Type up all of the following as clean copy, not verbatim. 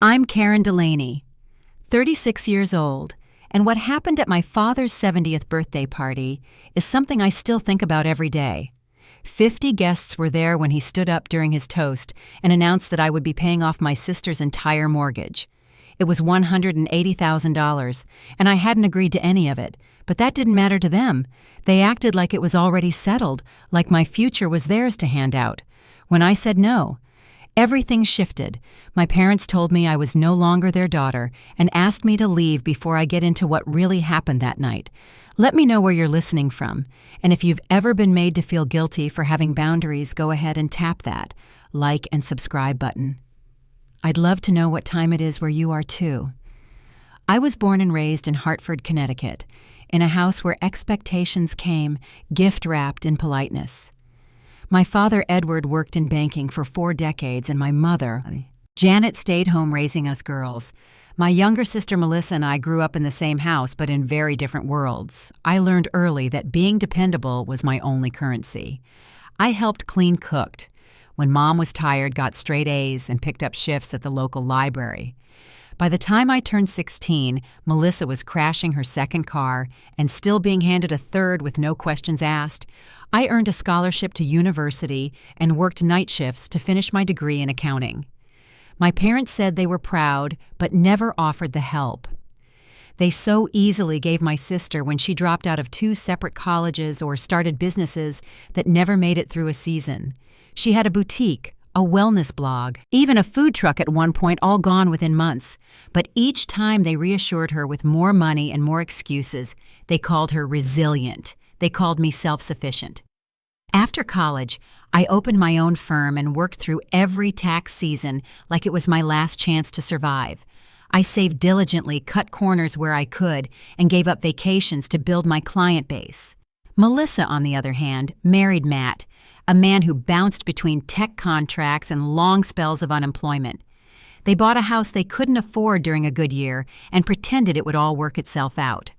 I'm Karen Delaney, 36 years old, and what happened at my father's 70th birthday party is something I still think about every day. 50 guests were there when he stood up during his toast and announced that I would be paying off my sister's entire mortgage. It was $180,000, and I hadn't agreed to any of it, but that didn't matter to them. They acted like it was already settled, like my future was theirs to hand out. When I said no, everything shifted. My parents told me I was no longer their daughter and asked me to leave before I get into what really happened that night. Let me know where you're listening from, and if you've ever been made to feel guilty for having boundaries, go ahead and tap that like and subscribe button. I'd love to know what time it is where you are too. I was born and raised in Hartford, Connecticut, in a house where expectations came gift-wrapped in politeness. My father, Edward, worked in banking for 4 decades, and my mother, Janet, stayed home raising us girls. My younger sister, Melissa, and I grew up in the same house, but in very different worlds. I learned early that being dependable was my only currency. I helped clean cooked. When Mom was tired, got straight A's and picked up shifts at the local library. By the time I turned 16, Melissa was crashing her second car and still being handed a third with no questions asked. I earned a scholarship to university and worked night shifts to finish my degree in accounting. My parents said they were proud, but never offered the help. They so easily gave my sister when she dropped out of 2 separate colleges or started businesses that never made it through a season. She had a boutique, a wellness blog, even a food truck at one point, all gone within months. But each time they reassured her with more money and more excuses. They called her resilient. They called me self-sufficient. After college, I opened my own firm and worked through every tax season like it was my last chance to survive. I saved diligently, cut corners where I could, and gave up vacations to build my client base. Melissa, on the other hand, married Matt, a man who bounced between tech contracts and long spells of unemployment. They bought a house they couldn't afford during a good year and pretended it would all work itself out.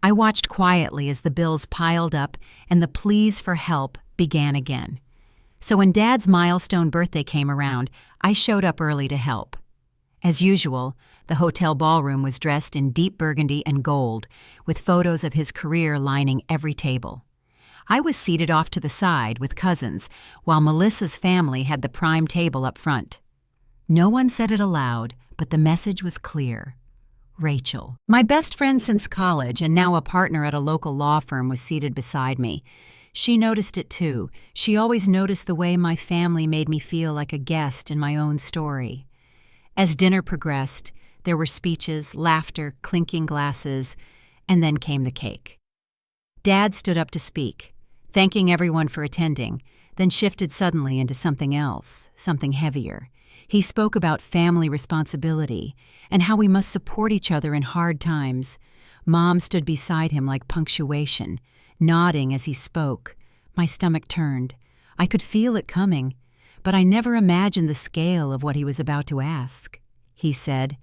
I watched quietly as the bills piled up and the pleas for help began again. So when Dad's milestone birthday came around, I showed up early to help. As usual, the hotel ballroom was dressed in deep burgundy and gold, with photos of his career lining every table. I was seated off to the side with cousins, while Melissa's family had the prime table up front. No one said it aloud, but the message was clear. Rachel, my best friend since college and now a partner at a local law firm, was seated beside me. She noticed it too. She always noticed the way my family made me feel like a guest in my own story. As dinner progressed, there were speeches, laughter, clinking glasses, and then came the cake. Dad stood up to speak, thanking everyone for attending, then shifted suddenly into something else, something heavier. He spoke about family responsibility and how we must support each other in hard times. Mom stood beside him like punctuation, nodding as he spoke. My stomach turned. I could feel it coming, but I never imagined the scale of what he was about to ask. He said,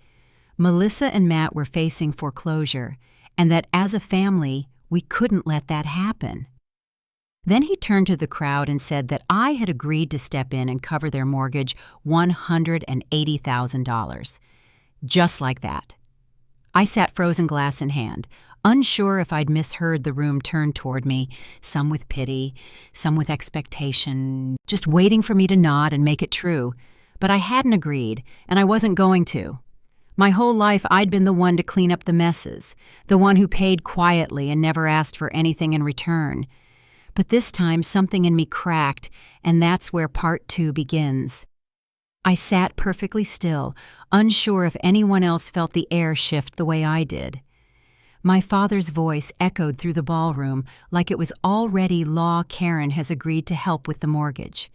Melissa and Matt were facing foreclosure, and that as a family, we couldn't let that happen. Then he turned to the crowd and said that I had agreed to step in and cover their mortgage, $180,000. Just like that. I sat frozen glass in hand, unsure if I'd misheard the room turn toward me, some with pity, some with expectation, just waiting for me to nod and make it true. But I hadn't agreed, and I wasn't going to. My whole life I'd been the one to clean up the messes, the one who paid quietly and never asked for anything in return. But this time something in me cracked, and that's where part 2 begins. I sat perfectly still, unsure if anyone else felt the air shift the way I did. My father's voice echoed through the ballroom like it was already law. Karen has agreed to help with the mortgage.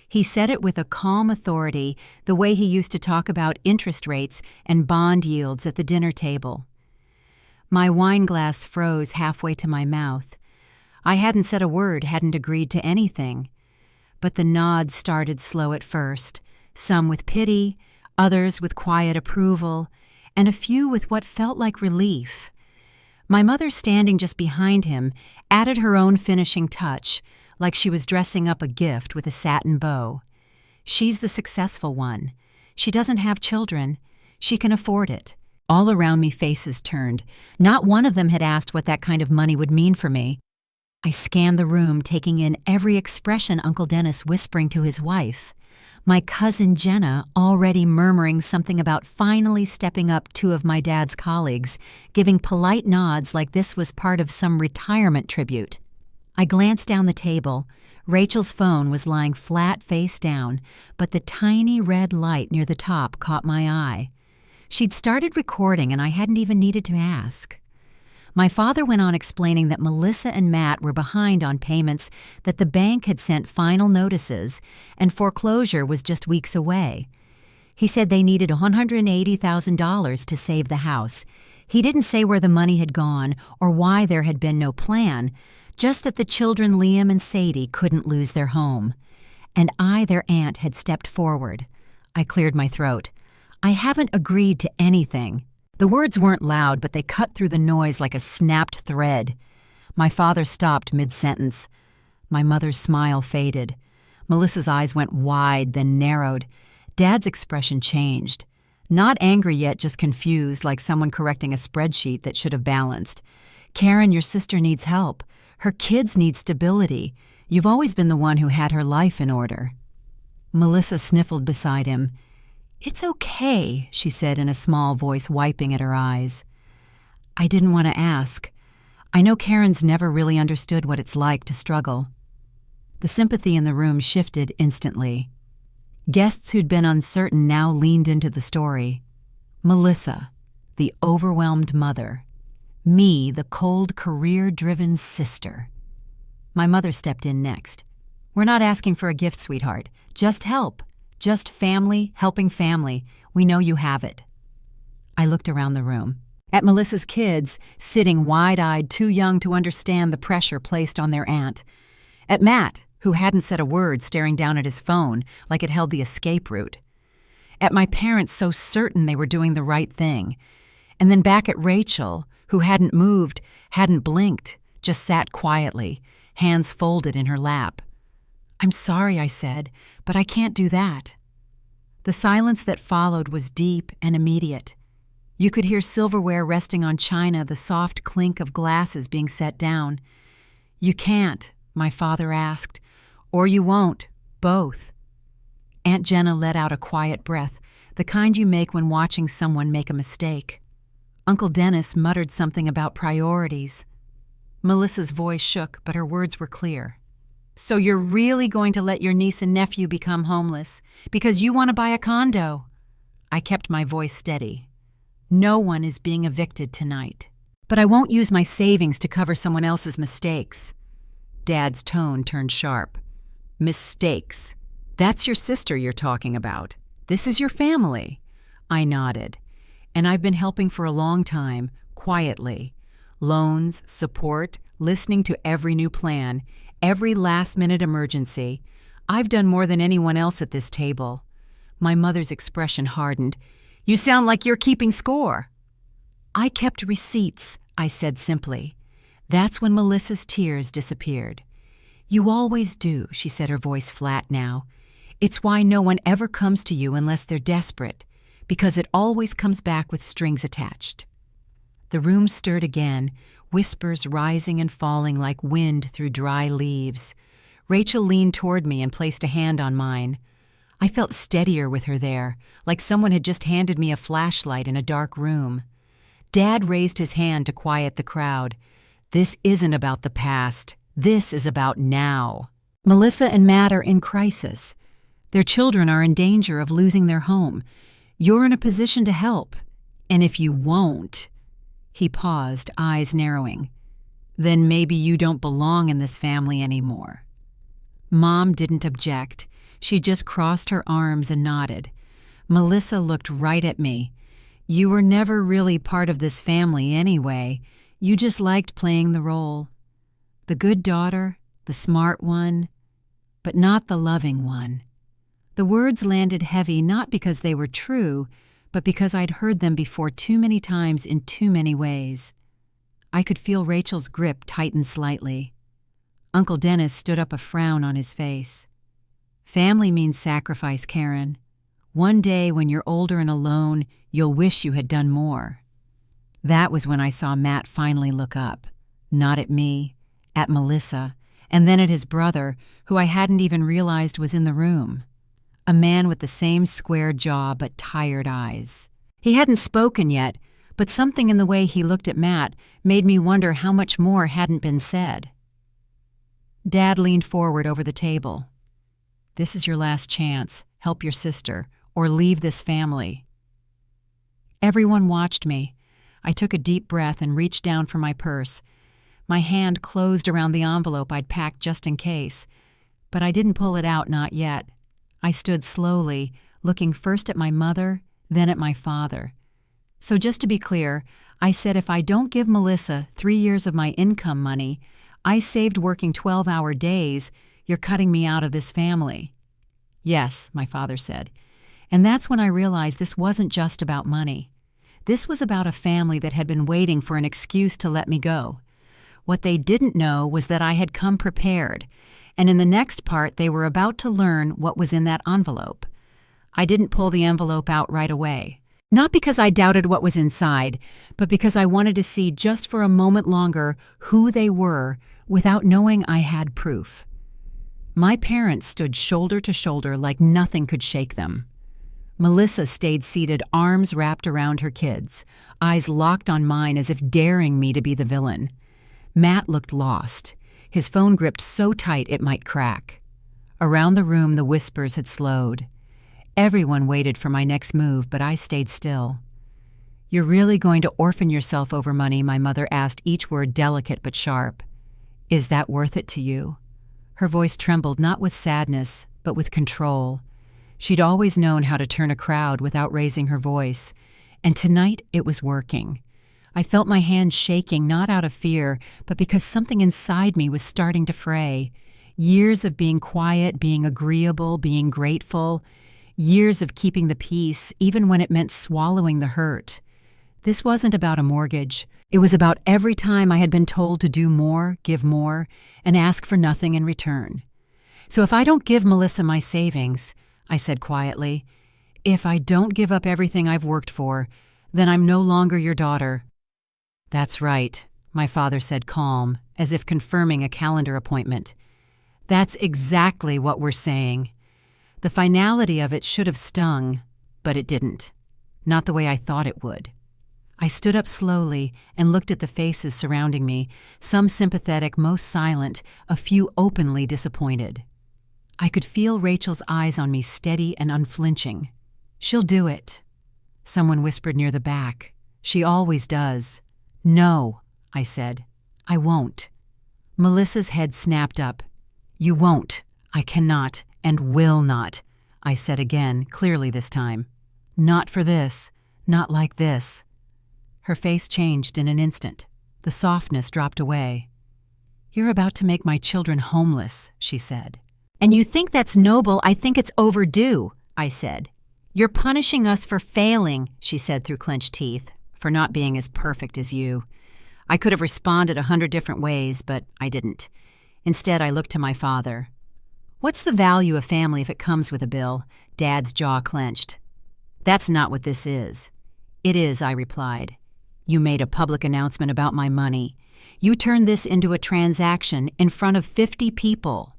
He said it with a calm authority, the way he used to talk about interest rates and bond yields at the dinner table. My wine glass froze halfway to my mouth. I hadn't said a word, hadn't agreed to anything. But the nods started slow at first, some with pity, others with quiet approval, and a few with what felt like relief. My mother, standing just behind him, added her own finishing touch, like she was dressing up a gift with a satin bow. She's the successful one. She doesn't have children. She can afford it. All around me faces turned. Not one of them had asked what that kind of money would mean for me. I scanned the room, taking in every expression Uncle Dennis whispering to his wife. My cousin Jenna already murmuring something about finally stepping up two of my dad's colleagues, giving polite nods like this was part of some retirement tribute. I glanced down the table. Rachel's phone was lying flat face down, but the tiny red light near the top caught my eye. She'd started recording and I hadn't even needed to ask. My father went on explaining that Melissa and Matt were behind on payments, that the bank had sent final notices, and foreclosure was just weeks away. He said they needed $180,000 to save the house. He didn't say where the money had gone or why there had been no plan, just that the children Liam and Sadie couldn't lose their home. And I, their aunt, had stepped forward. I cleared my throat. I haven't agreed to anything. The words weren't loud, but they cut through the noise like a snapped thread. My father stopped mid-sentence. My mother's smile faded. Melissa's eyes went wide, then narrowed. Dad's expression changed. Not angry yet, just confused, like someone correcting a spreadsheet that should have balanced. Karen, your sister needs help. Her kids need stability. You've always been the one who had her life in order. Melissa sniffled beside him. "It's okay," she said in a small voice, wiping at her eyes. I didn't want to ask. I know Karen's never really understood what it's like to struggle. The sympathy in the room shifted instantly. Guests who'd been uncertain now leaned into the story. Melissa, the overwhelmed mother. Me, the cold, career-driven sister. My mother stepped in next. "We're not asking for a gift, sweetheart. Just help. Just family helping family. We know you have it." I looked around the room. At Melissa's kids, sitting wide-eyed, too young to understand the pressure placed on their aunt. At Matt, who hadn't said a word, staring down at his phone like it held the escape route. At my parents, so certain they were doing the right thing. And then back at Rachel, who hadn't moved, hadn't blinked, just sat quietly, hands folded in her lap. "I'm sorry," I said, "but I can't do that." The silence that followed was deep and immediate. You could hear silverware resting on china, the soft clink of glasses being set down. "You can't," my father asked, "or you won't, both." Aunt Jenna let out a quiet breath, the kind you make when watching someone make a mistake. Uncle Dennis muttered something about priorities. Melissa's voice shook, but her words were clear. "So you're really going to let your niece and nephew become homeless because you want to buy a condo?" I kept my voice steady. "No one is being evicted tonight. But I won't use my savings to cover someone else's mistakes." Dad's tone turned sharp. "Mistakes? That's your sister you're talking about. This is your family." I nodded. "And I've been helping for a long time, quietly. Loans, support, listening to every new plan, every last-minute emergency. I've done more than anyone else at this table." My mother's expression hardened. "You sound like you're keeping score." "I kept receipts," I said simply. That's when Melissa's tears disappeared. "You always do," she said, her voice flat now. "It's why no one ever comes to you unless they're desperate, because it always comes back with strings attached." The room stirred again, whispers rising and falling like wind through dry leaves. Rachel leaned toward me and placed a hand on mine. I felt steadier with her there, like someone had just handed me a flashlight in a dark room. Dad raised his hand to quiet the crowd. "This isn't about the past. This is about now." Melissa and Matt are in crisis. Their children are in danger of losing their home. You're in a position to help. And if you won't— He paused, eyes narrowing. "Then maybe you don't belong in this family anymore." Mom didn't object. She just crossed her arms and nodded. Melissa looked right at me. "You were never really part of this family anyway. You just liked playing the role. The good daughter, the smart one, but not the loving one." The words landed heavy not because they were true, but because I'd heard them before too many times in too many ways. I could feel Rachel's grip tighten slightly. Uncle Dennis stood up, a frown on his face. "Family means sacrifice, Karen. One day when you're older and alone, you'll wish you had done more." That was when I saw Matt finally look up. Not at me, at Melissa, and then at his brother, who I hadn't even realized was in the room. A man with the same square jaw but tired eyes. He hadn't spoken yet, but something in the way he looked at Matt made me wonder how much more hadn't been said. Dad leaned forward over the table. "This is your last chance. Help your sister, or leave this family." Everyone watched me. I took a deep breath and reached down for my purse. My hand closed around the envelope I'd packed just in case, but I didn't pull it out, not yet. I stood slowly, looking first at my mother, then at my father. So just to be clear, I said if I don't give Melissa 3 years of my income money, I saved working 12-hour days, you're cutting me out of this family. "Yes," my father said. And that's when I realized this wasn't just about money. This was about a family that had been waiting for an excuse to let me go. What they didn't know was that I had come prepared, and in the next part they were about to learn what was in that envelope. I didn't pull the envelope out right away. Not because I doubted what was inside, but because I wanted to see just for a moment longer who they were without knowing I had proof. My parents stood shoulder to shoulder like nothing could shake them. Melissa stayed seated, arms wrapped around her kids, eyes locked on mine as if daring me to be the villain. Matt looked lost, his phone gripped so tight it might crack. Around the room the whispers had slowed. Everyone waited for my next move, but I stayed still. "You're really going to orphan yourself over money?" my mother asked, each word delicate but sharp. "Is that worth it to you?" Her voice trembled not with sadness, but with control. She'd always known how to turn a crowd without raising her voice, and tonight it was working. I felt my hands shaking not out of fear, but because something inside me was starting to fray. Years of being quiet, being agreeable, being grateful. Years of keeping the peace, even when it meant swallowing the hurt. This wasn't about a mortgage. It was about every time I had been told to do more, give more, and ask for nothing in return. "So if I don't give Melissa my savings," I said quietly, "if I don't give up everything I've worked for, then I'm no longer your daughter." "That's right," my father said, calm, as if confirming a calendar appointment. "That's exactly what we're saying." The finality of it should have stung, but it didn't. Not the way I thought it would. I stood up slowly and looked at the faces surrounding me, some sympathetic, most silent, a few openly disappointed. I could feel Rachel's eyes on me, steady and unflinching. "She'll do it." Someone whispered near the back. "She always does." "No," I said. "I won't." Melissa's head snapped up. "You won't. I cannot and will not," I said again, clearly this time. "Not for this. Not like this." Her face changed in an instant. The softness dropped away. "You're about to make my children homeless," she said. "And you think that's noble? I think it's overdue," I said. "You're punishing us for failing," she said through clenched teeth, "for not being as perfect as you." I could have responded 100 different ways, but I didn't. Instead, I looked to my father. "What's the value of family if it comes with a bill?" Dad's jaw clenched. "That's not what this is." "It is," I replied. "You made a public announcement about my money. You turned this into a transaction in front of 50 people.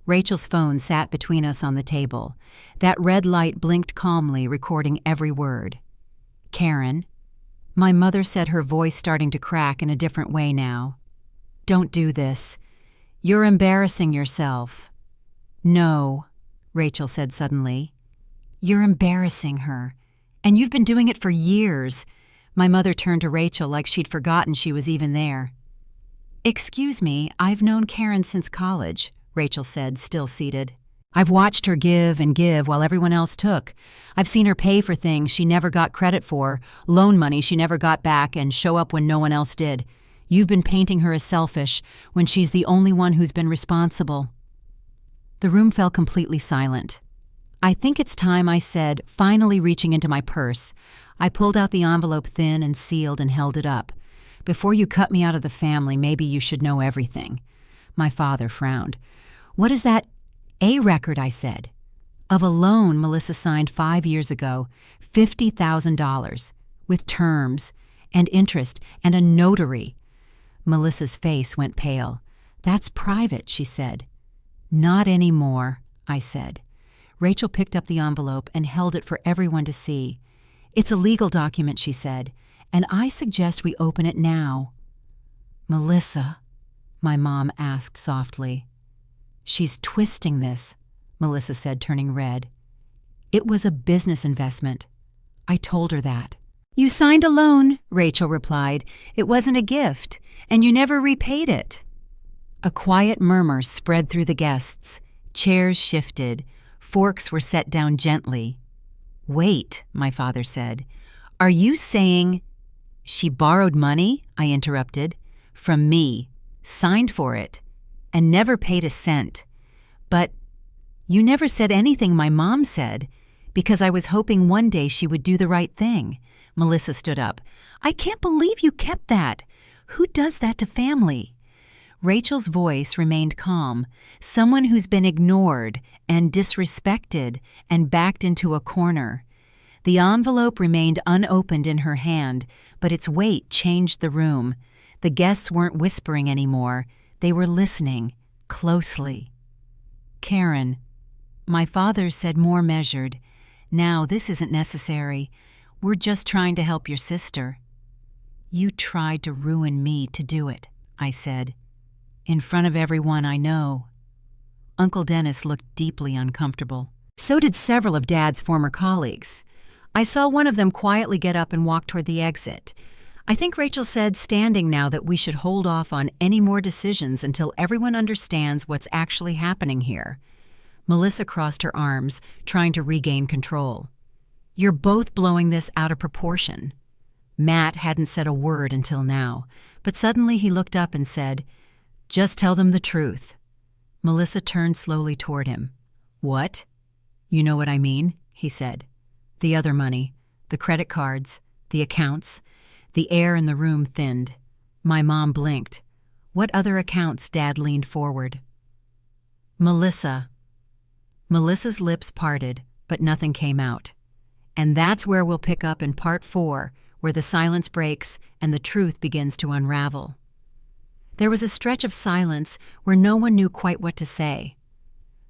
Rachel's phone sat between us on the table. That red light blinked calmly, recording every word. "Karen," my mother said, her voice starting to crack in a different way now. "Don't do this. You're embarrassing yourself." "No," Rachel said suddenly. "You're embarrassing her. And you've been doing it for years." My mother turned to Rachel like she'd forgotten she was even there. "Excuse me, I've known Karen since college," Rachel said, still seated. "I've watched her give and give while everyone else took. I've seen her pay for things she never got credit for, loan money she never got back, and show up when no one else did. You've been painting her as selfish when she's the only one who's been responsible." The room fell completely silent. "I think it's time," I said, finally reaching into my purse. I pulled out the envelope thin and sealed and held it up. "Before you cut me out of the family, maybe you should know everything." My father frowned. "What is that A record?" I said. of a loan Melissa signed 5 years ago, $50,000, with terms and interest and a notary. Melissa's face went pale. "That's private," she said. "Not anymore," I said. Rachel picked up the envelope and held it for everyone to see. "It's a legal document," she said, "and I suggest we open it now." "Melissa," my mom asked softly. "She's twisting this," Melissa said, turning red. "It was a business investment. I told her that." "You signed a loan," Rachel replied. "It wasn't a gift, and you never repaid it." A quiet murmur spread through the guests. Chairs shifted. Forks were set down gently. "Wait," my father said. "Are you saying—" "She borrowed money," I interrupted. "From me, signed for it, and never paid a cent. But you never said anything my mom said, because I was hoping one day she would do the right thing." Melissa stood up. "I can't believe you kept that. Who does that to family?" Rachel's voice remained calm. "Someone who's been ignored and disrespected and backed into a corner." The envelope remained unopened in her hand, but its weight changed the room. The guests weren't whispering anymore. They were listening, closely. "Karen," my father said, more measured, "now this isn't necessary. We're just trying to help your sister." "You tried to ruin me to do it," I said. "In front of everyone I know." Uncle Dennis looked deeply uncomfortable. So did several of Dad's former colleagues. I saw one of them quietly get up and walk toward the exit. I think Rachel said, standing now, that we should hold off on any more decisions until everyone understands what's actually happening here. Melissa crossed her arms, trying to regain control. "You're both blowing this out of proportion." Matt hadn't said a word until now, but suddenly he looked up and said, "Just tell them the truth." Melissa turned slowly toward him. "What?" "You know what I mean," he said. "The other money, the credit cards, the accounts." The air in the room thinned. My mom blinked. "What other accounts?" Dad leaned forward. "Melissa." Melissa's lips parted, but nothing came out. And that's where we'll pick up in part 4, where the silence breaks and the truth begins to unravel. There was a stretch of silence where no one knew quite what to say.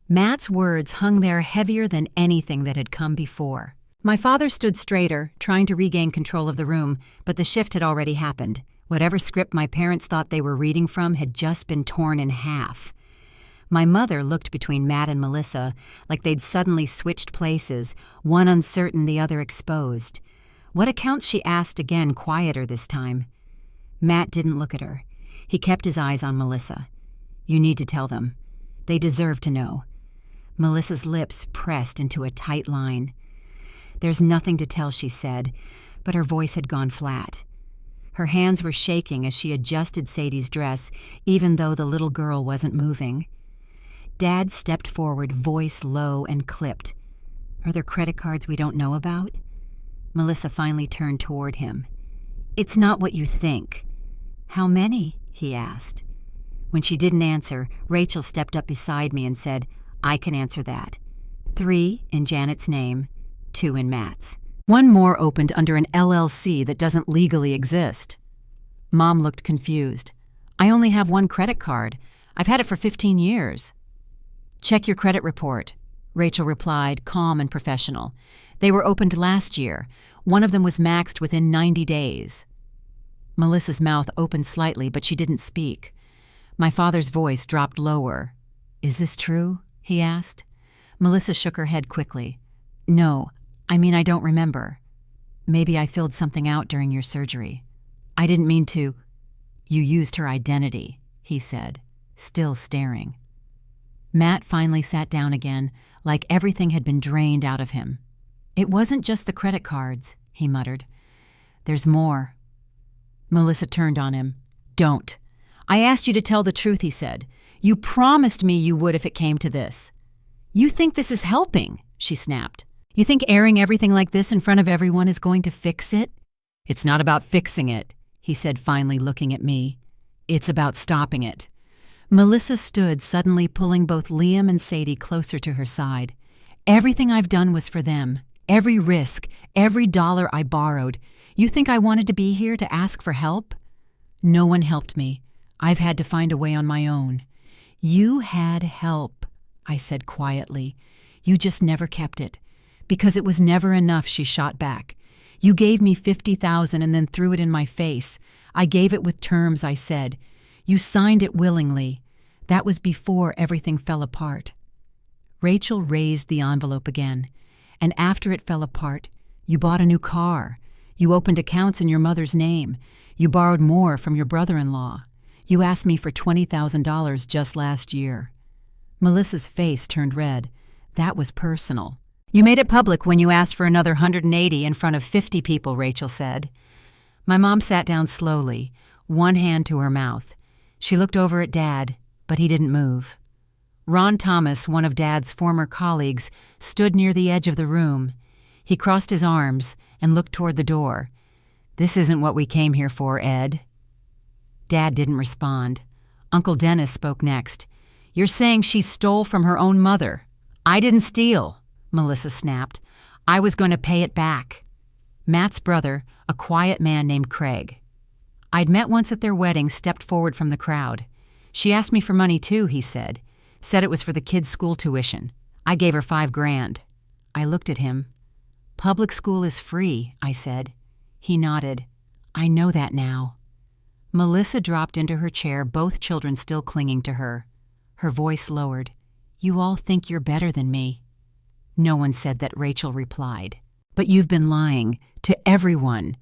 Matt's words hung there heavier than anything that had come before. My father stood straighter, trying to regain control of the room, but the shift had already happened. Whatever script my parents thought they were reading from had just been torn in half. My mother looked between Matt and Melissa like they'd suddenly switched places, one uncertain, the other exposed. "What accounts?" she asked again, quieter this time. Matt didn't look at her. He kept his eyes on Melissa. "You need to tell them. They deserve to know." Melissa's lips pressed into a tight line. "There's nothing to tell," she said, but her voice had gone flat. Her hands were shaking as she adjusted Sadie's dress, even though the little girl wasn't moving. Dad stepped forward, voice low and clipped. "Are there credit cards we don't know about?" Melissa finally turned toward him. "It's not what you think." "How many?" he asked. When she didn't answer, Rachel stepped up beside me and said, "I can answer that. 3 in Janet's name, 2 in Matt's. One more opened under an LLC that doesn't legally exist." Mom looked confused. "I only have 1 credit card. I've had it for 15 years. "Check your credit report," Rachel replied, calm and professional. "They were opened last year. One of them was maxed within 90 days. Melissa's mouth opened slightly, but she didn't speak. My father's voice dropped lower. "Is this true?" he asked. Melissa shook her head quickly. "No, I don't remember. Maybe I filled something out during your surgery. I didn't mean to." "You used her identity," he said, still staring. Matt finally sat down again, like everything had been drained out of him. "It wasn't just the credit cards," he muttered. "There's more." Melissa turned on him. "Don't. I asked you to tell the truth," he said. "You promised me you would if it came to this." "You think this is helping?" she snapped. "You think airing everything like this in front of everyone is going to fix it?" "It's not about fixing it," he said, finally looking at me. "It's about stopping it." Melissa stood, suddenly pulling both Liam and Sadie closer to her side. Everything I've done was for them. Every risk, every dollar I borrowed. You think I wanted to be here to ask for help? No one helped me. I've had to find a way on my own. You had help, I said quietly. You just never kept it. Because it was never enough, she shot back. You gave me $50,000 and then threw it in my face. I gave it with terms, I said. You signed it willingly. That was before everything fell apart. Rachel raised the envelope again. And after it fell apart, you bought a new car. You opened accounts in your mother's name. You borrowed more from your brother-in-law. You asked me for $20,000 just last year. Melissa's face turned red. That was personal. You made it public when you asked for another $180 in front of 50 people, Rachel said. My mom sat down slowly, one hand to her mouth. She looked over at Dad, but he didn't move. Ron Thomas, one of Dad's former colleagues, stood near the edge of the room. He crossed his arms and looked toward the door. This isn't what we came here for, Ed. Dad didn't respond. Uncle Dennis spoke next. You're saying she stole from her own mother. I didn't steal, Melissa snapped. I was going to pay it back. Matt's brother, a quiet man named Craig. I'd met once at their wedding, stepped forward from the crowd. She asked me for money too, he said. Said it was for the kids' school tuition. I gave her $5,000. I looked at him. Public school is free, I said. He nodded. I know that now. Melissa dropped into her chair, both children still clinging to her. Her voice lowered. You all think you're better than me. No one said that, Rachel replied. But you've been lying. To everyone.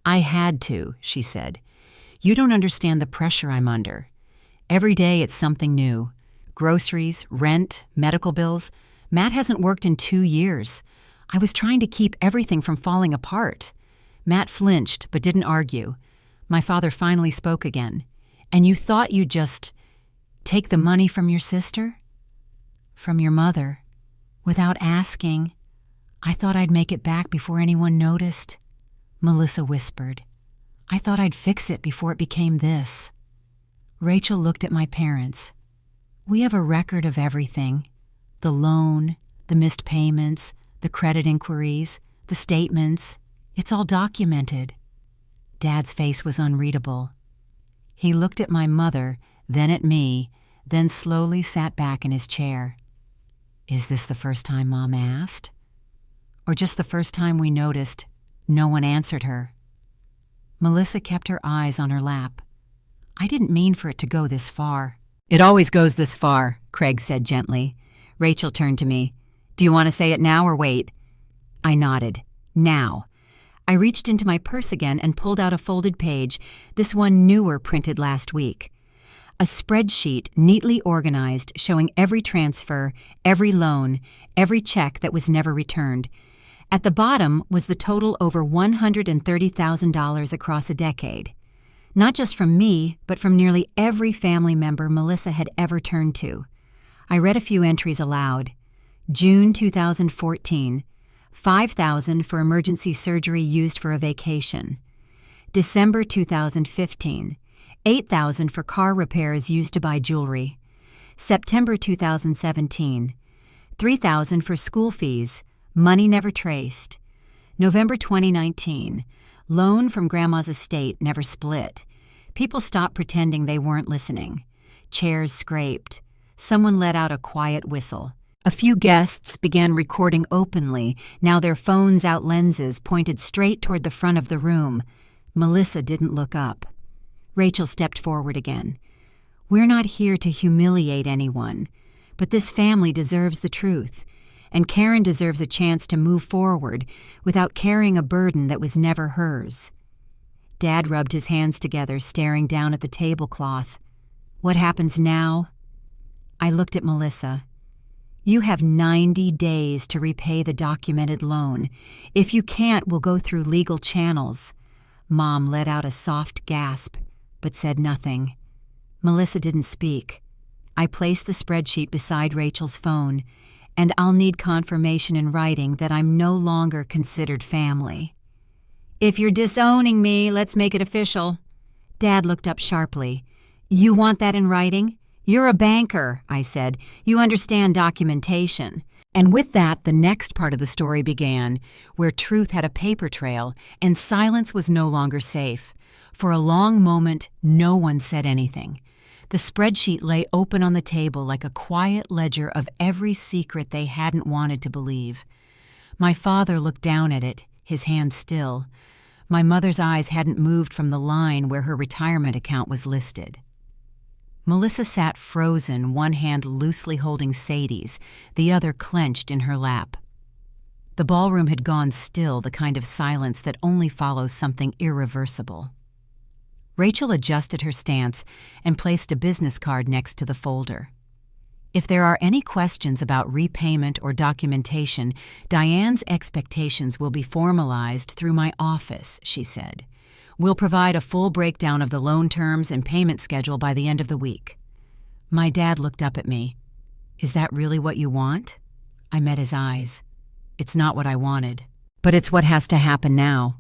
I had to, she said. You don't understand the pressure I'm under. Every day it's something new. Groceries, rent, medical bills. Matt hasn't worked in 2 years. I was trying to keep everything from falling apart. Matt flinched, but didn't argue. My father finally spoke again. And you thought you'd just take the money from your sister? From your mother. Without asking. I thought I'd make it back before anyone noticed. Melissa whispered. I thought I'd fix it before it became this. Rachel looked at my parents. We have a record of everything. The loan, the missed payments, the credit inquiries, the statements. It's all documented. Dad's face was unreadable. He looked at my mother, then at me, then slowly sat back in his chair. Is this the first time Mom asked? Or just the first time we noticed no one answered her? Melissa kept her eyes on her lap. I didn't mean for it to go this far. It always goes this far, Craig said gently. Rachel turned to me. Do you want to say it now or wait? I nodded. Now. I reached into my purse again and pulled out a folded page, this one newer printed last week. A spreadsheet neatly organized showing every transfer, every loan, every check that was never returned. At the bottom was the total over $130,000 across a decade. Not just from me, but from nearly every family member Melissa had ever turned to. I read a few entries aloud. June 2014, $5,000 for emergency surgery used for a vacation. December 2015, $8,000 for car repairs used to buy jewelry. September 2017, $3,000 for school fees, money never traced. November 2019, loan from Grandma's estate never split. People stopped pretending they weren't listening. Chairs scraped. Someone let out a quiet whistle. A few guests began recording openly, now their phones' out lenses pointed straight toward the front of the room. Melissa didn't look up. Rachel stepped forward again. We're not here to humiliate anyone, but this family deserves the truth, and Karen deserves a chance to move forward without carrying a burden that was never hers. Dad rubbed his hands together, staring down at the tablecloth. What happens now? I looked at Melissa. You have 90 days to repay the documented loan. If you can't, we'll go through legal channels. Mom let out a soft gasp, but said nothing. Melissa didn't speak. I placed the spreadsheet beside Rachel's phone, and I'll need confirmation in writing that I'm no longer considered family. If you're disowning me, let's make it official. Dad looked up sharply. You want that in writing? You're a banker, I said. You understand documentation. And with that, the next part of the story began, where truth had a paper trail and silence was no longer safe. For a long moment, no one said anything. The spreadsheet lay open on the table like a quiet ledger of every secret they hadn't wanted to believe. My father looked down at it, his hand still. My mother's eyes hadn't moved from the line where her retirement account was listed. Melissa sat frozen, one hand loosely holding Sadie's, the other clenched in her lap. The ballroom had gone still, the kind of silence that only follows something irreversible. Rachel adjusted her stance and placed a business card next to the folder. If there are any questions about repayment or documentation, Diane's expectations will be formalized through my office, she said. We'll provide a full breakdown of the loan terms and payment schedule by the end of the week. My dad looked up at me. Is that really what you want? I met his eyes. It's not what I wanted, but it's what has to happen now.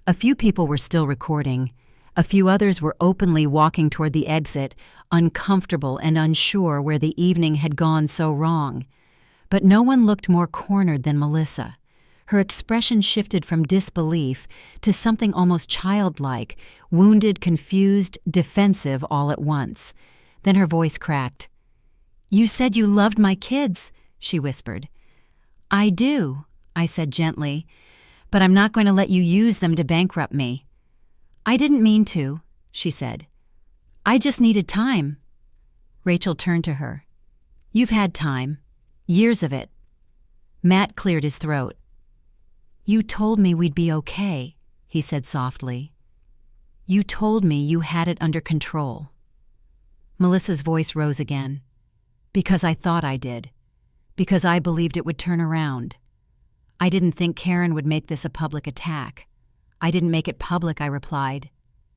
A few people were still recording. A few others were openly walking toward the exit, uncomfortable and unsure where the evening had gone so wrong. But no one looked more cornered than Melissa. Her expression shifted from disbelief to something almost childlike, wounded, confused, defensive all at once. Then her voice cracked. "You said you loved my kids," she whispered. "I do," I said gently, "but I'm not going to let you use them to bankrupt me." "I didn't mean to," she said. "I just needed time." Rachel turned to her. "You've had time. Years of it." Matt cleared his throat. "You told me we'd be okay," he said softly. "You told me you had it under control." Melissa's voice rose again. "Because I thought I did. Because I believed it would turn around. I didn't think Karen would make this a public attack. I didn't make it public," I replied.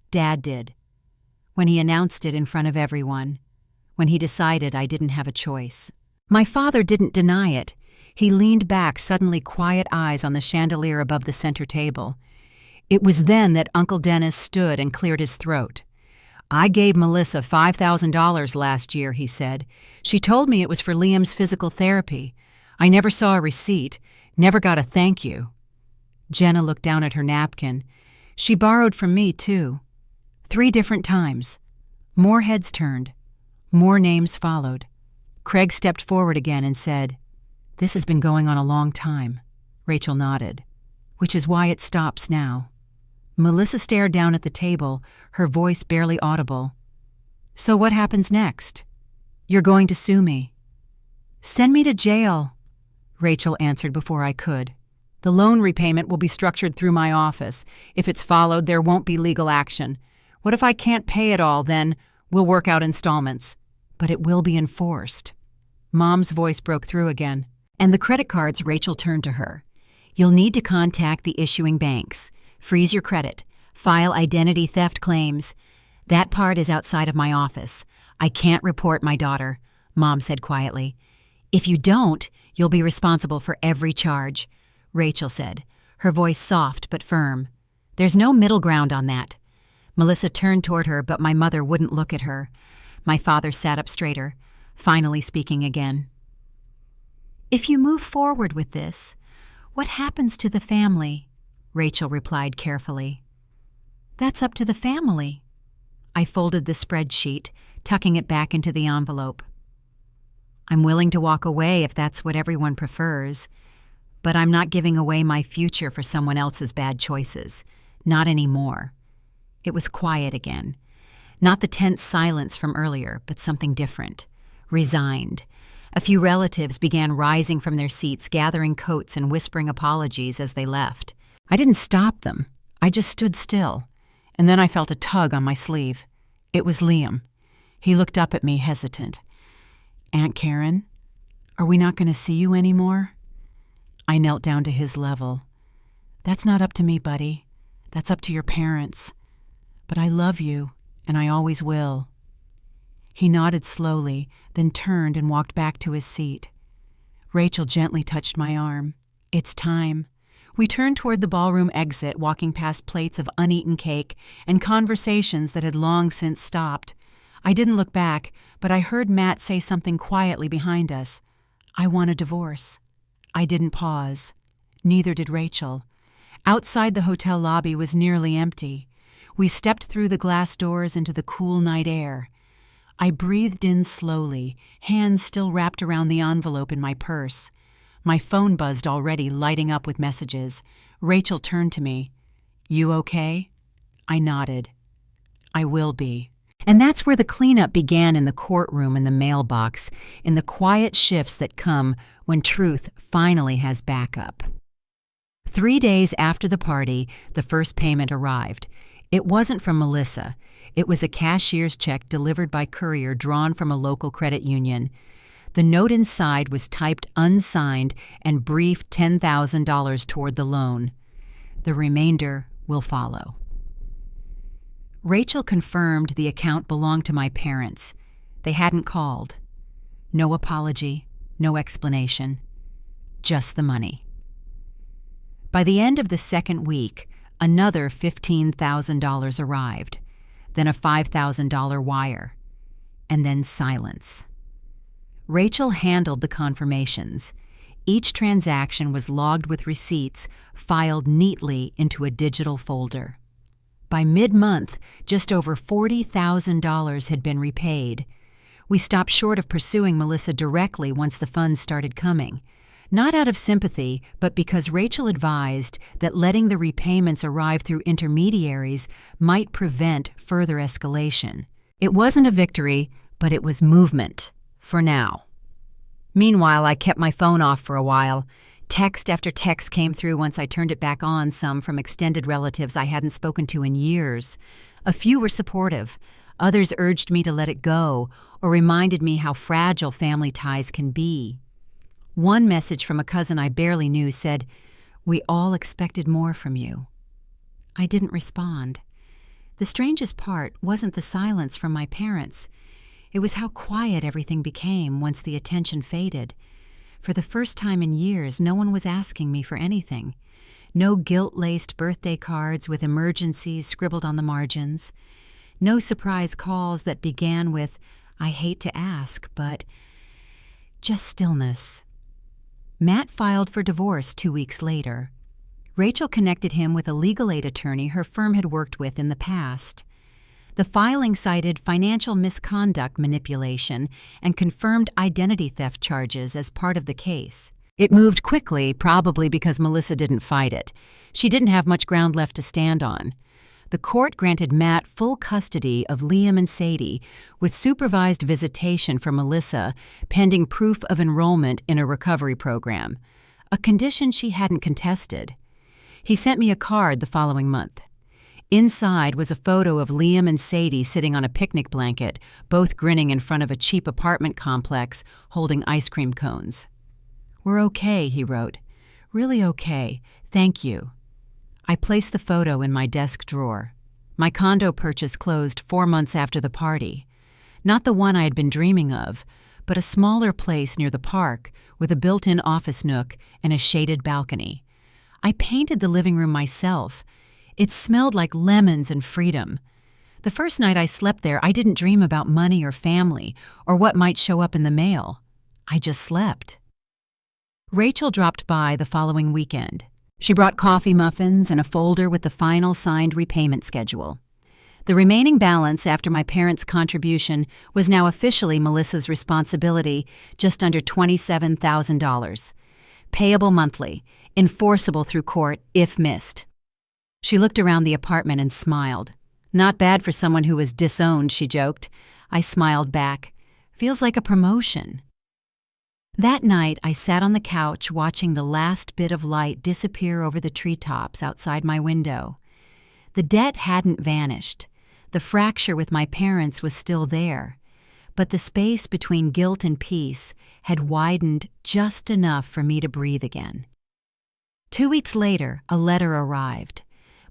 "Dad did. When he announced it in front of everyone. When he decided I didn't have a choice." My father didn't deny it. He leaned back, suddenly quiet eyes on the chandelier above the center table. It was then that Uncle Dennis stood and cleared his throat. "I gave Melissa $5,000 last year," he said. "She told me it was for Liam's physical therapy. I never saw a receipt, never got a thank you." Jenna looked down at her napkin. "She borrowed from me, too. 3 different times." More heads turned. More names followed. Craig stepped forward again and said, "This has been going on a long time." Rachel nodded. "Which is why it stops now." Melissa stared down at the table, her voice barely audible. "So what happens next?" "You're going to sue me." "Send me to jail," Rachel answered before I could. "The loan repayment will be structured through my office. If it's followed, there won't be legal action. What if I can't pay it all, then? We'll work out installments. But it will be enforced." Mom's voice broke through again. "And the credit cards," Rachel turned to her. "You'll need to contact the issuing banks. Freeze your credit. File identity theft claims. That part is outside of my office. I can't report my daughter," Mom said quietly. "If you don't, you'll be responsible for every charge," Rachel said, her voice soft but firm. "There's no middle ground on that." Melissa turned toward her, but my mother wouldn't look at her. My father sat up straighter, finally speaking again. "If you move forward with this, what happens to the family?" Rachel replied carefully. "That's up to the family." I folded the spreadsheet, tucking it back into the envelope. "I'm willing to walk away if that's what everyone prefers, but I'm not giving away my future for someone else's bad choices. Not anymore." It was quiet again. Not the tense silence from earlier, but something different. Resigned. A few relatives began rising from their seats, gathering coats and whispering apologies as they left. I didn't stop them. I just stood still. And then I felt a tug on my sleeve. It was Liam. He looked up at me, hesitant. "Aunt Karen, are we not going to see you anymore?" I knelt down to his level. "That's not up to me, buddy. That's up to your parents. But I love you, and I always will." He nodded slowly, then turned and walked back to his seat. Rachel gently touched my arm. "It's time." We turned toward the ballroom exit, walking past plates of uneaten cake and conversations that had long since stopped. I didn't look back, but I heard Matt say something quietly behind us. "I want a divorce." I didn't pause. Neither did Rachel. Outside the hotel lobby was nearly empty. We stepped through the glass doors into the cool night air. I breathed in slowly, hands still wrapped around the envelope in my purse. My phone buzzed already, lighting up with messages. Rachel turned to me. "You okay?" I nodded. "I will be." And that's where the cleanup began, in the courtroom and the mailbox, in the quiet shifts that come when truth finally has backup. 3 days after the party, the first payment arrived. It wasn't from Melissa. It was a cashier's check delivered by courier drawn from a local credit union. The note inside was typed unsigned and briefed $10,000 toward the loan. The remainder will follow. Rachel confirmed the account belonged to my parents. They hadn't called. No apology, no explanation, just the money. By the end of the second week, another $15,000 arrived, then a $5,000 wire, and then silence. Rachel handled the confirmations. Each transaction was logged with receipts, filed neatly into a digital folder. By mid-month, just over $40,000 had been repaid. We stopped short of pursuing Melissa directly once the funds started coming. Not out of sympathy, but because Rachel advised that letting the repayments arrive through intermediaries might prevent further escalation. It wasn't a victory, but it was movement, for now. Meanwhile, I kept my phone off for a while. Text after text came through once I turned it back on, some from extended relatives I hadn't spoken to in years. A few were supportive. Others urged me to let it go, or reminded me how fragile family ties can be. One message from a cousin I barely knew said, "We all expected more from you." I didn't respond. The strangest part wasn't the silence from my parents. It was how quiet everything became once the attention faded. For the first time in years, no one was asking me for anything. No guilt-laced birthday cards with emergencies scribbled on the margins. No surprise calls that began with, "I hate to ask, but..." Just stillness. Matt filed for divorce 2 weeks later. Rachel connected him with a legal aid attorney her firm had worked with in the past. The filing cited financial misconduct manipulation and confirmed identity theft charges as part of the case. It moved quickly, probably because Melissa didn't fight it. She didn't have much ground left to stand on. The court granted Matt full custody of Liam and Sadie, with supervised visitation for Melissa, pending proof of enrollment in a recovery program, a condition she hadn't contested. He sent me a card the following month. Inside was a photo of Liam and Sadie sitting on a picnic blanket, both grinning in front of a cheap apartment complex holding ice cream cones. "We're okay," he wrote. "Really okay. Thank you." I placed the photo in my desk drawer. My condo purchase closed 4 months after the party. Not the one I had been dreaming of, but a smaller place near the park with a built-in office nook and a shaded balcony. I painted the living room myself. It smelled like lemons and freedom. The first night I slept there, I didn't dream about money or family or what might show up in the mail. I just slept. Rachel dropped by the following weekend. She brought coffee muffins and a folder with the final signed repayment schedule. The remaining balance after my parents' contribution was now officially Melissa's responsibility, just under $27,000. Payable monthly, enforceable through court if missed. She looked around the apartment and smiled. "Not bad for someone who was disowned," she joked. I smiled back. "Feels like a promotion." That night, I sat on the couch watching the last bit of light disappear over the treetops outside my window. The debt hadn't vanished. The fracture with my parents was still there. But the space between guilt and peace had widened just enough for me to breathe again. 2 weeks later, a letter arrived.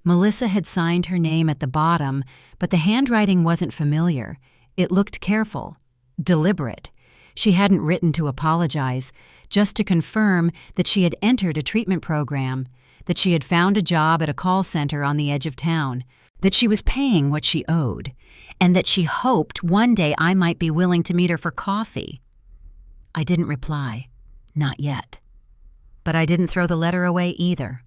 Melissa had signed her name at the bottom, but the handwriting wasn't familiar. It looked careful, deliberate. She hadn't written to apologize, just to confirm that she had entered a treatment program, that she had found a job at a call center on the edge of town, that she was paying what she owed, and that she hoped one day I might be willing to meet her for coffee. I didn't reply. Not yet. But I didn't throw the letter away either.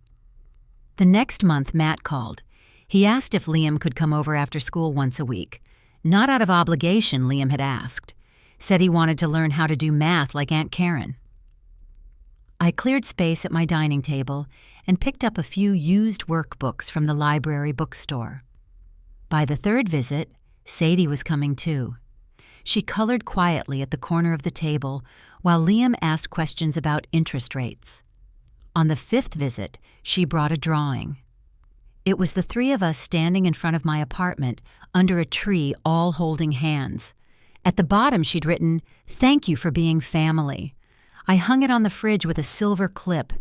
The next month, Matt called. He asked if Liam could come over after school once a week. Not out of obligation, Liam had asked. Said he wanted to learn how to do math like Aunt Karen. I cleared space at my dining table and picked up a few used workbooks from the library bookstore. By the third visit, Sadie was coming too. She colored quietly at the corner of the table while Liam asked questions about interest rates. On the fifth visit, she brought a drawing. It was the three of us standing in front of my apartment under a tree, all holding hands. At the bottom, she'd written, "Thank you for being family." I hung it on the fridge with a silver clip,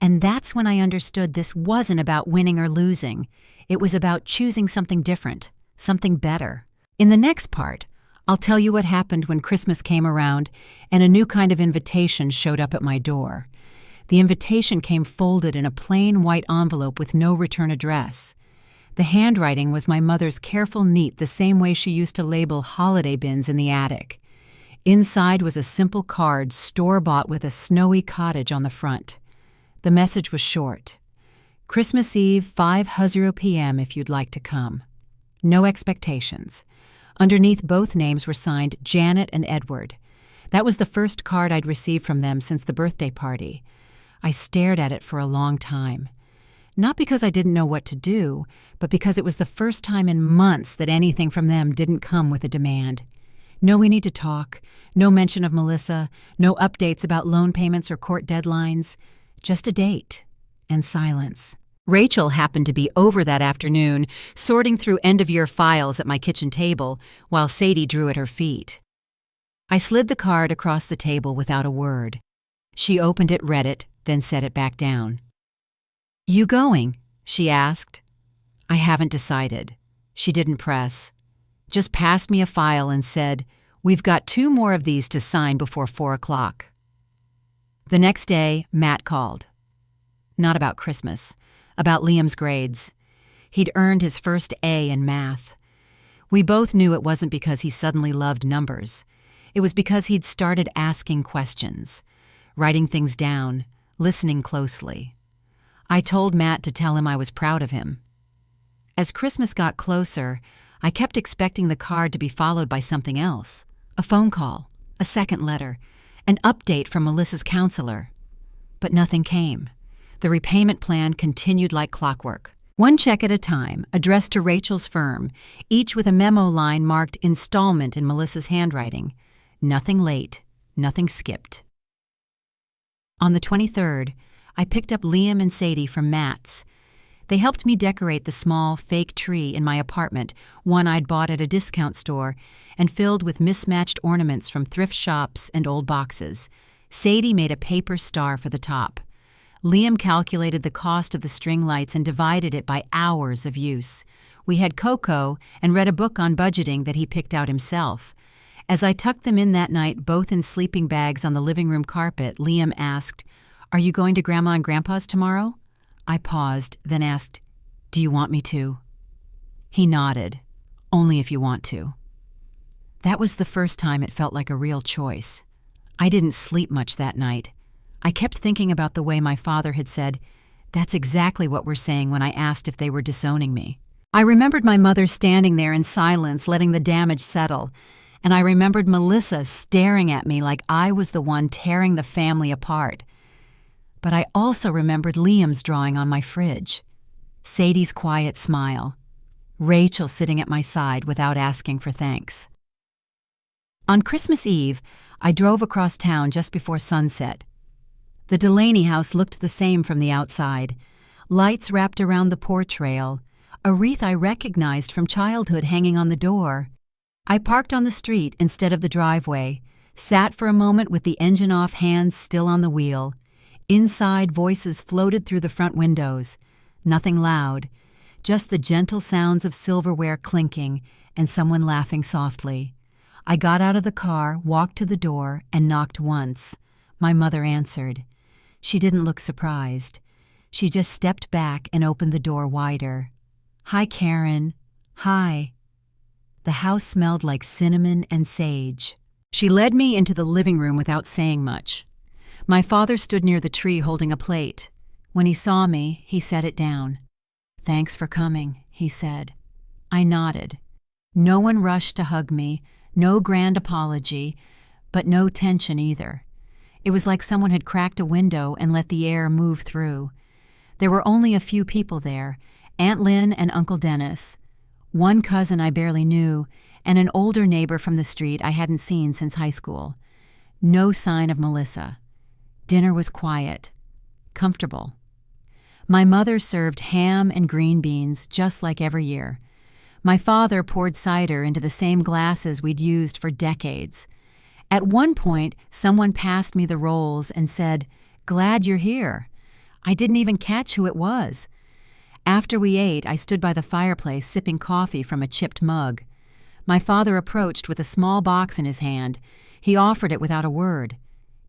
and that's when I understood this wasn't about winning or losing. It was about choosing something different, something better. In the next part, I'll tell you what happened when Christmas came around and a new kind of invitation showed up at my door. The invitation came folded in a plain white envelope with no return address. The handwriting was my mother's careful neat, the same way she used to label holiday bins in the attic. Inside was a simple card, store-bought, with a snowy cottage on the front. The message was short. Christmas Eve, 5:00 p.m. if you'd like to come. No expectations. Underneath, both names were signed Janet and Edward. That was the first card I'd received from them since the birthday party. I stared at it for a long time. Not because I didn't know what to do, but because it was the first time in months that anything from them didn't come with a demand. No, we need to talk. No mention of Melissa. No updates about loan payments or court deadlines. Just a date. And silence. Rachel happened to be over that afternoon, sorting through end-of-year files at my kitchen table, while Sadie drew at her feet. I slid the card across the table without a word. She opened it, read it, then set it back down. "You going?" she asked. I haven't decided. She didn't press. Just passed me a file and said, "We've got 2 more of these to sign before 4 o'clock. The next day, Matt called. Not about Christmas, about Liam's grades. He'd earned his first A in math. We both knew it wasn't because he suddenly loved numbers. It was because he'd started asking questions, writing things down, listening closely. I told Matt to tell him I was proud of him. As Christmas got closer, I kept expecting the card to be followed by something else. A phone call, a second letter, an update from Melissa's counselor. But nothing came. The repayment plan continued like clockwork. 1 check at a time, addressed to Rachel's firm, each with a memo line marked installment in Melissa's handwriting. Nothing late, nothing skipped. On the 23rd, I picked up Liam and Sadie from Matt's. They helped me decorate the small, fake tree in my apartment, one I'd bought at a discount store, and filled with mismatched ornaments from thrift shops and old boxes. Sadie made a paper star for the top. Liam calculated the cost of the string lights and divided it by hours of use. We had cocoa and read a book on budgeting that he picked out himself. As I tucked them in that night, both in sleeping bags on the living room carpet, Liam asked, "Are you going to Grandma and Grandpa's tomorrow?" I paused, then asked, "Do you want me to?" He nodded. "Only if you want to." That was the first time it felt like a real choice. I didn't sleep much that night. I kept thinking about the way my father had said, "That's exactly what we're saying," when I asked if they were disowning me. I remembered my mother standing there in silence, letting the damage settle, and I remembered Melissa staring at me like I was the one tearing the family apart. But I also remembered Liam's drawing on my fridge, Sadie's quiet smile, Rachel sitting at my side without asking for thanks. On Christmas Eve, I drove across town just before sunset. The Delaney house looked the same from the outside. Lights wrapped around the porch rail, a wreath I recognized from childhood hanging on the door. I parked on the street instead of the driveway, sat for a moment with the engine off, hands still on the wheel. Inside, voices floated through the front windows. Nothing loud, just the gentle sounds of silverware clinking and someone laughing softly. I got out of the car, walked to the door, and knocked once. My mother answered. She didn't look surprised. She just stepped back and opened the door wider. "Hi, Karen." "Hi." The house smelled like cinnamon and sage. She led me into the living room without saying much. My father stood near the tree holding a plate. When he saw me, he set it down. "Thanks for coming," he said. I nodded. No one rushed to hug me, no grand apology, but no tension either. It was like someone had cracked a window and let the air move through. There were only a few people there, Aunt Lynn and Uncle Dennis, one cousin I barely knew, and an older neighbor from the street I hadn't seen since high school. No sign of Melissa. Dinner was quiet, comfortable. My mother served ham and green beans just like every year. My father poured cider into the same glasses we'd used for decades. At one point, someone passed me the rolls and said, "Glad you're here." I didn't even catch who it was. After we ate, I stood by the fireplace sipping coffee from a chipped mug. My father approached with a small box in his hand. He offered it without a word.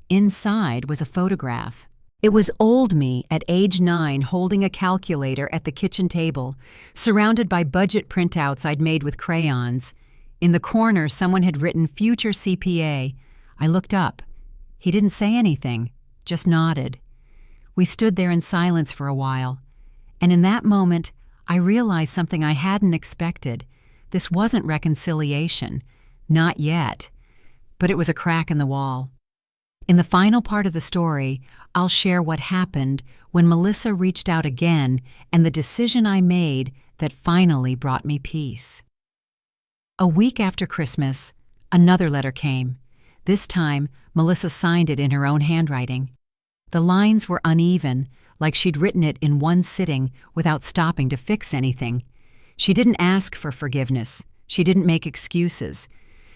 Inside was a photograph. It was old me at age 9 holding a calculator at the kitchen table, surrounded by budget printouts I'd made with crayons. In the corner, someone had written "Future CPA." I looked up. He didn't say anything, just nodded. We stood there in silence for a while, and in that moment, I realized something I hadn't expected. This wasn't reconciliation. Not yet. But it was a crack in the wall. In the final part of the story, I'll share what happened when Melissa reached out again and the decision I made that finally brought me peace. A week after Christmas, another letter came. This time, Melissa signed it in her own handwriting. The lines were uneven, like she'd written it in one sitting without stopping to fix anything. She didn't ask for forgiveness. She didn't make excuses.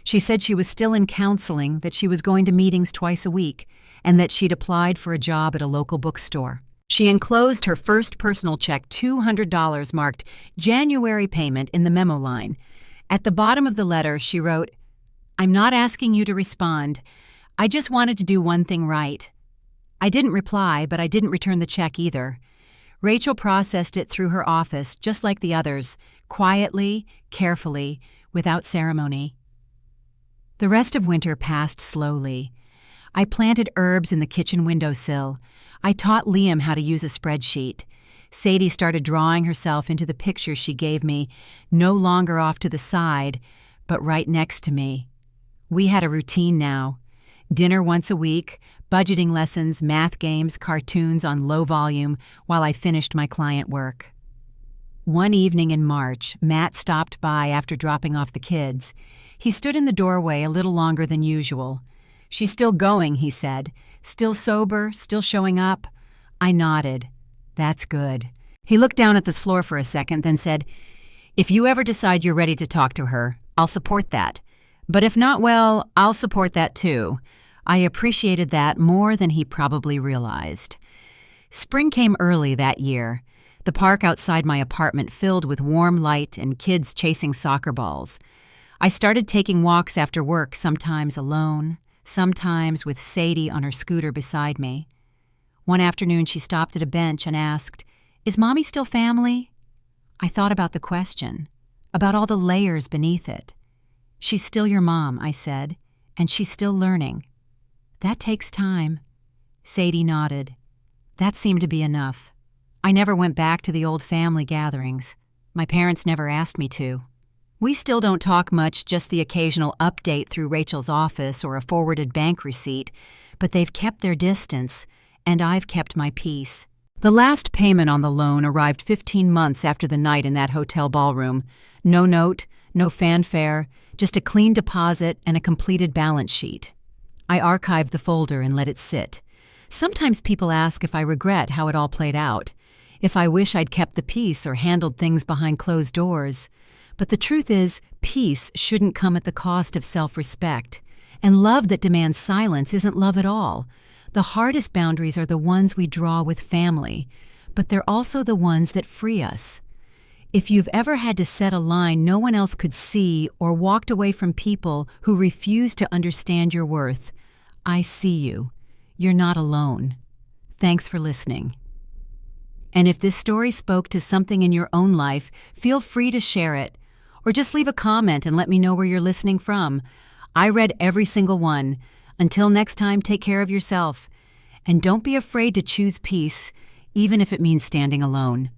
She said she was still in counseling, that she was going to meetings twice a week, and that she'd applied for a job at a local bookstore. She enclosed her first personal check, $200 marked January payment, in the memo line. At the bottom of the letter, she wrote, "I'm not asking you to respond. I just wanted to do one thing right." I didn't reply, but I didn't return the check either. Rachel processed it through her office, just like the others, quietly, carefully, without ceremony. The rest of winter passed slowly. I planted herbs in the kitchen windowsill. I taught Liam how to use a spreadsheet. Sadie started drawing herself into the picture she gave me, no longer off to the side, but right next to me. We had a routine now. Dinner once a week, budgeting lessons, math games, cartoons on low volume while I finished my client work. One evening in March, Matt stopped by after dropping off the kids. He stood in the doorway a little longer than usual. "She's still going," he said. "Still sober, still showing up?" I nodded. "That's good." He looked down at the floor for a second, then said, "If you ever decide you're ready to talk to her, I'll support that. But if not, well, I'll support that too." I appreciated that more than he probably realized. Spring came early that year. The park outside my apartment filled with warm light and kids chasing soccer balls. I started taking walks after work, sometimes alone, sometimes with Sadie on her scooter beside me. One afternoon, she stopped at a bench and asked, "Is Mommy still family?" I thought about the question, about all the layers beneath it. "She's still your mom," I said, "and she's still learning." "That takes time." Sadie nodded. That seemed to be enough. I never went back to the old family gatherings. My parents never asked me to. We still don't talk much, just the occasional update through Rachel's office or a forwarded bank receipt, but they've kept their distance, and I've kept my peace. The last payment on the loan arrived 15 months after the night in that hotel ballroom. No note, no fanfare, just a clean deposit and a completed balance sheet. I archived the folder and let it sit. Sometimes people ask if I regret how it all played out, if I wish I'd kept the peace or handled things behind closed doors. But the truth is, peace shouldn't come at the cost of self-respect. And love that demands silence isn't love at all. The hardest boundaries are the ones we draw with family, but they're also the ones that free us. If you've ever had to set a line no one else could see or walked away from people who refuse to understand your worth, I see you. You're not alone. Thanks for listening. And if this story spoke to something in your own life, feel free to share it, or just leave a comment and let me know where you're listening from. I read every single one. Until next time, take care of yourself. And don't be afraid to choose peace, even if it means standing alone.